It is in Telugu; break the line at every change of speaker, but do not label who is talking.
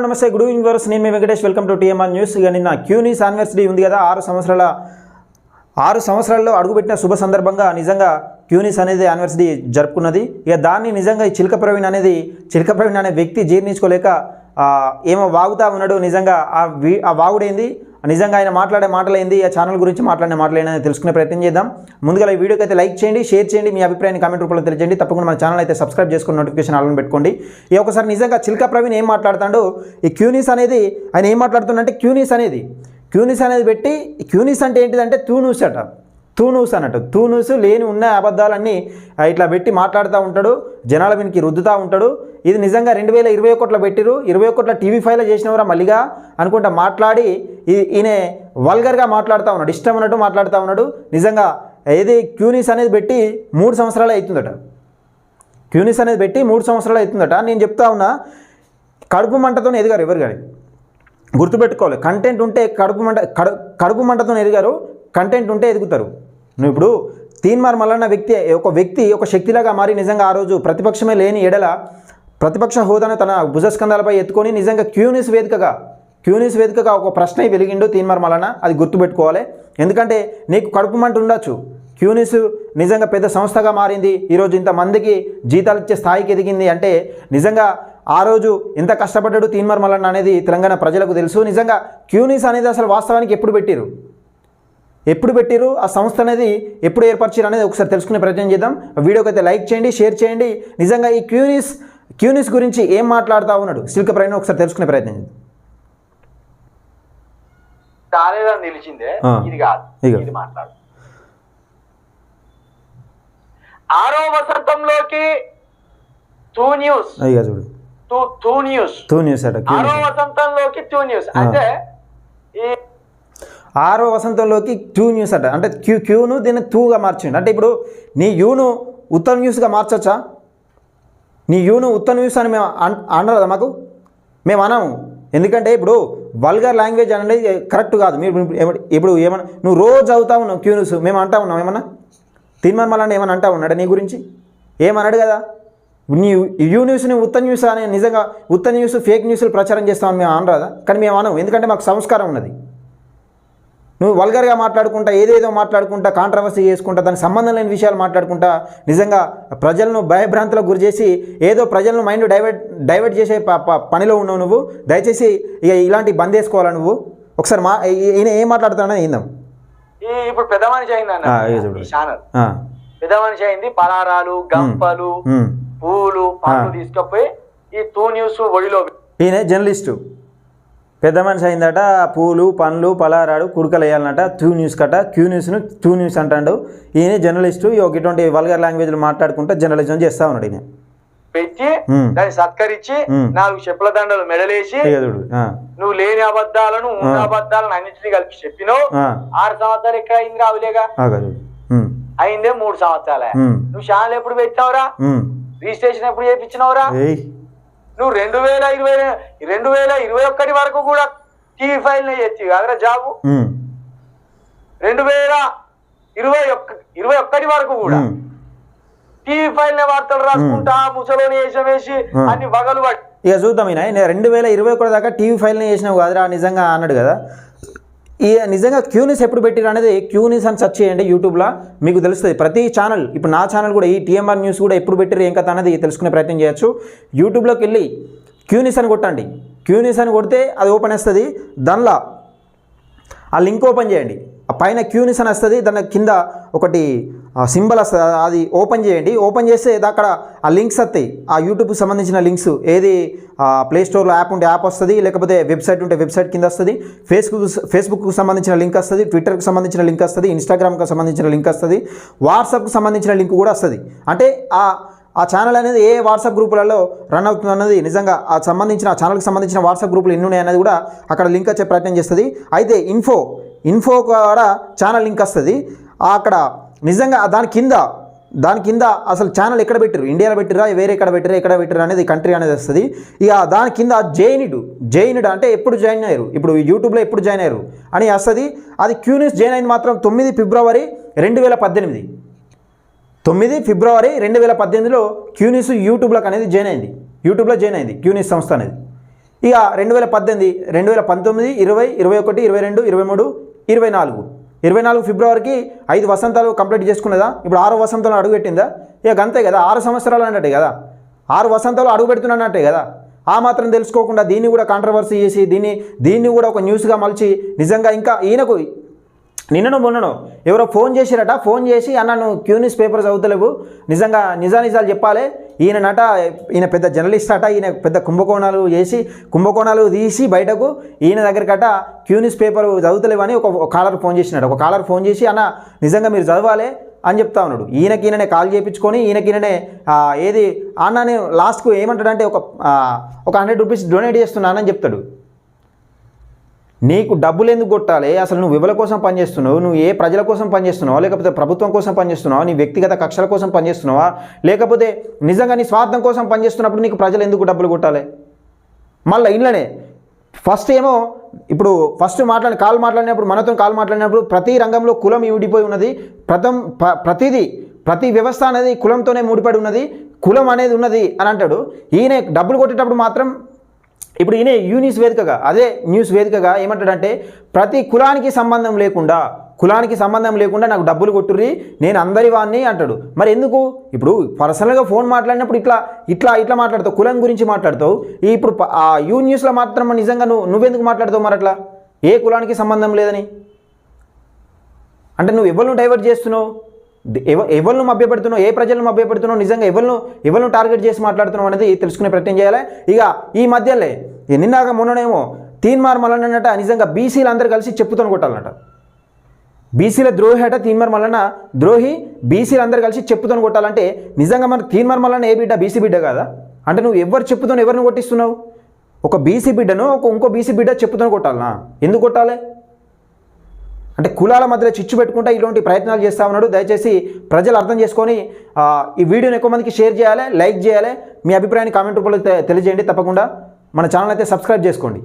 నమస్తే గుడ్ ఈవినింగ్ వర్స్ నేను మీ Venkatesh welcome to TMR news. ఇక నిన్న క్యూనిస్ యానివర్సరీ ఉంది కదా, 6 సంవత్సరాల్లో అడుగుపెట్టిన శుభ సందర్భంగా నిజంగా క్యూనిస్ అనేది యానివర్సరీ జరుపుకున్నది. ఇక దాన్ని నిజంగా ఈ చిలక ప్రవీణ్ అనే వ్యక్తి జీర్ణించుకోలేక ఏమో వాగుతూ ఉన్నాడు. నిజంగా ఆ వాగుడేంది, నిజంగా ఆయన మాట్లాడే మాటలేంది, ఆ ఛానల్ గురించి మాట్లాడిన మాటలేందని తెలుసుకునే ప్రయత్నం చేద్దాం. ముందుగా ఈ వీడియోకి అయితే లైక్ చేయండి, షేర్ చేయండి, మీ అభిప్రాయాన్ని కామెంట్ రూపంలో తెలియజేయండి. తప్పకుండా మన ఛానల్ అయితే సబ్స్క్రైబ్ చేసుకుని నోటిఫికేషన్ ఆన్ పెట్టుకోండి. ఈ ఒకసారి నిజంగా చిలక ప్రవీణ్ ఏం మాట్లాడుతాడో, ఈ క్యూనిస్ అనేది ఆయన ఏం మాట్లాడుతుందంటే క్యూనిస్ అనేది పెట్టి, క్యూనిస్ అంటే ఏంటిదంటే తూనూస్ అన్నట్టు తూనూసు లేని ఉన్న అబద్ధాలన్నీ ఇట్లా పెట్టి మాట్లాడుతూ ఉంటాడు, జనాల వెనక్కి రుద్దుతూ ఉంటాడు. ఇది నిజంగా 2021లో పెట్టిరు, 21లో TV5లో చేసినవరా మళ్ళీగా అనుకుంటా మాట్లాడి ఈయన వల్గర్గా మాట్లాడుతూ ఉన్నాడు, ఇష్టం ఉన్నట్టు మాట్లాడుతూ ఉన్నాడు. నిజంగా ఏది క్యూనిస్ అనేది పెట్టి 3 సంవత్సరాలు అవుతుందట. క్యూనిస్ అనేది పెట్టి 3 సంవత్సరాలు అవుతుందట. నేను చెప్తా ఉన్నా, కడుపు మంటతో ఎదిగారు ఎవరు కానీ, గుర్తుపెట్టుకోవాలి. కంటెంట్ ఉంటే కడుపు మంటతో ఎదిగారు, కంటెంట్ ఉంటే ఎదుగుతారు. నువ్వు ఇప్పుడు తీన్మార్ మల్లన్న వ్యక్తి ఒక శక్తిలాగా మారి నిజంగా ఆ రోజు ప్రతిపక్షమే లేని ఎడల ప్రతిపక్ష హోదాను తన భుజస్కంధాలపై ఎత్తుకొని నిజంగా క్యూనిస్ వేదికగా ఒక ప్రశ్న వెలిగిండు తీన్మార్ మల్లన్న. అది గుర్తుపెట్టుకోవాలి. ఎందుకంటే నీకు కడుపు మంట ఉండొచ్చు, క్యూనిస్ నిజంగా పెద్ద సంస్థగా మారింది, ఈరోజు ఇంతమందికి జీతాలు ఇచ్చే స్థాయికి ఎదిగింది అంటే నిజంగా ఆ రోజు ఎంత కష్టపడ్డాడు తీన్మార్ మల్లన్న అనేది తెలంగాణ ప్రజలకు తెలుసు. నిజంగా క్యూనిస్ అనేది అసలు వాస్తవానికి ఎప్పుడు పెట్టిరు, ఆ సంస్థ అనేది ఎప్పుడు ఏర్పరిచారు అనేది ఒకసారి తెలుసుకునే ప్రయత్నం చేద్దాం. వీడియోకి అయితే లైక్ చేయండి, షేర్ చేయండి. నిజంగా ఈ క్యూనిస్ గురించి ఏం మాట్లాడుతూ ఉన్నాడు చిలక ప్రవీణ్ ఒకసారి తెలుసుకునే ప్రయత్నం చేద్దాం.
నిలిచిందే ఇది కాదు, ఇది మాట్లాడు. 6వ వసంతంలోకి టూ న్యూస్ 6వ వసంతంలోకి టూ న్యూస్ అంటే
6వ వసంతంలోకి టూ న్యూస్ అట. అంటే క్యూను దీన్ని టూగా మార్చిండు. అంటే ఇప్పుడు నీ యూను ఉత్తర న్యూస్గా మార్చచ్చా? నీ యూను ఉత్తర న్యూస్ అని మేము అనరాదా? మేము అనము. ఎందుకంటే ఇప్పుడు వల్గర్ లాంగ్వేజ్ అనేది కరెక్ట్ కాదు. మీరు ఇప్పుడు ఏమన్నా నువ్వు రోజు అవుతా ఉన్నావు క్యూ న్యూస్, మేము అంటా ఉన్నాం ఏమన్నా? తీన్మార్ మల్లన్న ఏమన్నా అంటా ఉన్నాడు నీ గురించి? ఏమన్నాడు కదా? నీ యూ న్యూస్ని ఉత్తర న్యూస్ అనే నిజంగా ఉత్తర న్యూస్ ఫేక్ న్యూస్లు ప్రచారం చేస్తామని మేము అనరాదా? కానీ మేము అనము, ఎందుకంటే మాకు సంస్కారం ఉన్నది. నువ్వు వల్గర్గా మాట్లాడుకుంటా, ఏదేదో మాట్లాడుకుంటా, కాంట్రవర్సీ చేసుకుంటా, దానికి సంబంధం లేని విషయాలు మాట్లాడుకుంటా నిజంగా ప్రజలను భయభ్రాంతులకు గురి చేసి ఏదో ప్రజలను మైండ్ డైవర్ట్ చేసే పనిలో ఉన్నావు నువ్వు. దయచేసి ఇక ఇలాంటి బంద్ చేసుకోవాలా నువ్వు. ఒకసారి ఈయన ఏం మాట్లాడుతాడని ఏందాం.
ఇప్పుడు పెద్ద మనిషి అయింది ఛానల్, పెద్ద మనిషి అయింది. పలారాలు, గంపలు, పూలు, పండ్లు తీసుకపోయి ఈ టూ న్యూస్ ఒడిలో.
ఈయన జర్నలిస్టు, పెద్ద మనిషి అయిందట. పూలు, పండ్లు, పలారాడు కుడుకలు వేయాలన్నట. టూ న్యూస్ కట, క్యూ న్యూస్ను టూ న్యూస్ అంటాడు. ఈయన జర్నలిస్టు. ఇటువంటి వల్గర్ లాంగ్వేజ్లు మాట్లాడుకుంటూ జర్నలిజం చేస్తా ఉన్నాడు. ఈయన
పెట్టి దాన్ని సత్కరించి 4 చెప్పుల దండలు మెడలేసి నువ్వు లేని అబద్ధాలను ఉన్న అబద్ధాలను అన్నింటినీ కలిపి చెప్పినావు. 6 సంవత్సరాలు ఎక్కడ అయింది రావులేగా, అయిందే 3 సంవత్సరాలే. నువ్వు ఛానల్ ఎప్పుడు పెట్టినావురా? రిజిస్ట్రేషన్ ఎప్పుడు చేయించినావురా? నువ్వు 2021 వరకు కూడా TV5 చేస్తావు కదరా జాబు. 2021 వరకు కూడా TV5 వార్తలు రాసుకుంటా ముసలోని వేసి అన్ని బగలు పట్టి.
ఇక చూద్దాం. ఈయన 2021 దాకా TV5 చేసినావు కదరా నిజంగా అన్నాడు కదా. నిజంగా క్యూనిస్ ఎప్పుడు పెట్టిరు అనేది క్యూనిస్ అని సెర్చ్ చేయండి యూట్యూబ్లో, మీకు తెలుస్తుంది. ప్రతి ఛానల్, ఇప్పుడు నా ఛానల్ కూడా ఈ TMR న్యూస్ కూడా ఎప్పుడు పెట్టిరు ఏం కథ అనేది తెలుసుకునే ప్రయత్నం చేయొచ్చు. యూట్యూబ్లోకి వెళ్ళి క్యూనిస్ అని కొట్టండి. క్యూనిస్ అని కొడితే అది ఓపెన్ వస్తుంది. దానిలో ఆ లింక్ ఓపెన్ చేయండి. ఆ పైన క్యూనిస్ అని వస్తుంది, దాని కింద ఒకటి సింబల్ వస్తుంది, అది ఓపెన్ చేయండి. ఓపెన్ చేస్తే అక్కడ ఆ లింక్స్ వస్తాయి, ఆ యూట్యూబ్కి సంబంధించిన లింక్స్. ఏది ప్లేస్టోర్లో యాప్ ఉంటే యాప్ వస్తుంది, లేకపోతే వెబ్సైట్ ఉంటే వెబ్సైట్ కింద వస్తుంది. ఫేస్బుక్కి సంబంధించిన లింక్ వస్తుంది, ట్విట్టర్కి సంబంధించిన లింక్ వస్తుంది, ఇన్స్టాగ్రామ్కి సంబంధించిన లింక్ వస్తుంది, వాట్సాప్కి సంబంధించిన లింక్ కూడా వస్తుంది. అంటే ఆ ఛానల్ అనేది ఏ వాట్సాప్ గ్రూపులలో రన్ అవుతుంది అన్నది నిజంగా ఆ ఛానల్కి సంబంధించిన వాట్సాప్ గ్రూపులు ఎన్ని ఉన్నాయి అనేది కూడా అక్కడ లింక్ వచ్చే ప్రయత్నం చేస్తుంది. అయితే ఇన్ఫో కూడా ఛానల్ లింక్ వస్తుంది. అక్కడ నిజంగా దాని కింద అసలు ఛానల్ ఎక్కడ పెట్టిరు, ఇండియాలో పెట్టిరా, వేరే ఎక్కడ పెట్టిరా అనేది కంట్రీ అనేది వస్తుంది. ఇక దాని కింద జైనుడు అంటే ఎప్పుడు జాయిన్ అయ్యారు, ఇప్పుడు యూట్యూబ్లో ఎప్పుడు జాయిన్ అయ్యారు అని వస్తుంది. అది క్యూనిస్ జాయిన్ అయింది మాత్రం 9 ఫిబ్రవరి 2018. 9 ఫిబ్రవరి 2018లో క్యూనిస్ యూట్యూబ్లోకి అనేది జాయిన్ అయింది. క్యూనిస్ సంస్థ అనేది. ఇక 2018, 2019, 20, 21, 22, 23, 24 24 ఫిబ్రవరికి 5 వసంతాలు కంప్లీట్ చేసుకున్నదా? ఇప్పుడు 6వ వసంతంలో అడుగుపెట్టిందా? ఇక అంతే కదా, 6 సంవత్సరాలు అన్నట్టే కదా, 6 వసంతాలు అడుగు పెడుతున్నట్టే కదా. ఆ మాత్రం తెలుసుకోకుండా దీన్ని కూడా కాంట్రవర్సీ చేసి దీన్ని కూడా ఒక న్యూస్గా మలిచి నిజంగా ఇంకా ఈయనకు నిన్నను మొన్నను ఎవరో ఫోన్ చేసిరట, ఫోన్ చేసి అన్న నువ్వు క్యూ న్యూస్ పేపర్ చదువుతలేవు, నిజంగా నిజాలు చెప్పాలి, ఈయన పెద్ద జర్నలిస్ట్ అట, ఈయన పెద్ద కుంభకోణాలు తీసి బయటకు ఈయన దగ్గరకట క్యూ న్యూస్ పేపర్ చదువుతలేవు అని ఒక కాలర్ ఫోన్ చేసినాడు. ఒక కాలర్ ఫోన్ చేసి అన్న నిజంగా మీరు చదవాలి అని చెప్తా ఉన్నాడు. ఈయననే కాల్ చేయించుకొని ఈయననే ఏది అన్న నేను లాస్ట్కు ఏమంటాడంటే ఒక 100 రూపీస్ డొనేట్ చేస్తున్నానని చెప్తాడు. నీకు డబ్బులు ఎందుకు కొట్టాలి? అసలు నువ్వు ఎవరి కోసం పనిచేస్తున్నావు? నువ్వు ఏ ప్రజల కోసం పనిచేస్తున్నావా, లేకపోతే ప్రభుత్వం కోసం పనిచేస్తున్నావా, నీ వ్యక్తిగత కక్షల కోసం పనిచేస్తున్నావా, లేకపోతే నిజంగా నీ స్వార్థం కోసం పనిచేస్తున్నప్పుడు నీకు ప్రజలు ఎందుకు డబ్బులు కొట్టాలి? మళ్ళీ ఇంట్లోనే ఫస్ట్ ఏమో ఇప్పుడు కాల్ మాట్లాడినప్పుడు మనతో కాల్ మాట్లాడినప్పుడు ప్రతి రంగంలో కులం ఊడిపోయి ఉన్నది, ప్రతి వ్యవస్థ అనేది కులంతోనే ముడిపడి ఉన్నది, కులం అనేది ఉన్నది అని అంటాడు. ఈయన డబ్బులు కొట్టేటప్పుడు మాత్రం ఇప్పుడు ఈయన న్యూస్ వేదికగా ఏమంటాడంటే ప్రతి కులానికి సంబంధం లేకుండా నాకు డబ్బులు కొట్టుర్రి, నేను అందరి వాడిని అంటాడు. మరి ఎందుకు? ఇప్పుడు పర్సనల్గా ఫోన్ మాట్లాడినప్పుడు ఇట్లా మాట్లాడతావు, కులం గురించి మాట్లాడతావు. ఇప్పుడు ఆ న్యూస్లో మాత్రం నిజంగా నువ్వెందుకు మాట్లాడతావు? మరి అట్లా ఏ కులానికి సంబంధం లేదని అంటే నువ్వు ఎవరిని డైవర్ట్ చేస్తున్నావు, ఎవరిని మభ్యపెడుతున్నావు, ఏ ప్రజలను మభ్యపెడుతున్నావు, నిజంగా ఎవరిని టార్గెట్ చేసి మాట్లాడుతున్నావు అనేది తెలుసుకునే ప్రయత్నం చేయాలి. ఇక ఈ మధ్యలో నిన్నాక మొన్ననేమో తీన్మార్ మల్లన్న అన్నట నిజంగా బీసీలు అందరూ కలిసి చెప్పుతోని కొట్టాలన్నట. బీసీల ద్రోహి అట తీన్మార్ మల్లన్న ద్రోహి, బీసీలు అందరూ కలిసి చెప్పుతోని కొట్టాలంటే నిజంగా మన తీన్మార్ మల్లన్న ఏ బిడ్డ? బీసీ బిడ్డ కాదా? అంటే నువ్వు ఎవరిని కొట్టిస్తున్నావు? ఒక బీసీ బిడ్డను ఇంకో బీసీ బిడ్డ చెప్పుతోని కొట్టాలనా? ఎందుకు కొట్టాలి? అంటే కులాల మధ్యలో చిచ్చు పెట్టుకుంటా ఇలాంటి ప్రయత్నాలు చేస్తూ ఉన్నాడు. దయచేసి ప్రజలు అర్థం చేసుకొని ఈ వీడియోని ఎక్కువ మందికి షేర్ చేయాలి, లైక్ చేయాలి, మీ అభిప్రాయాన్ని కామెంట్ రూపంలో తెలియజేయండి. తప్పకుండా మన ఛానల్ అయితే సబ్స్క్రైబ్ చేసుకోండి.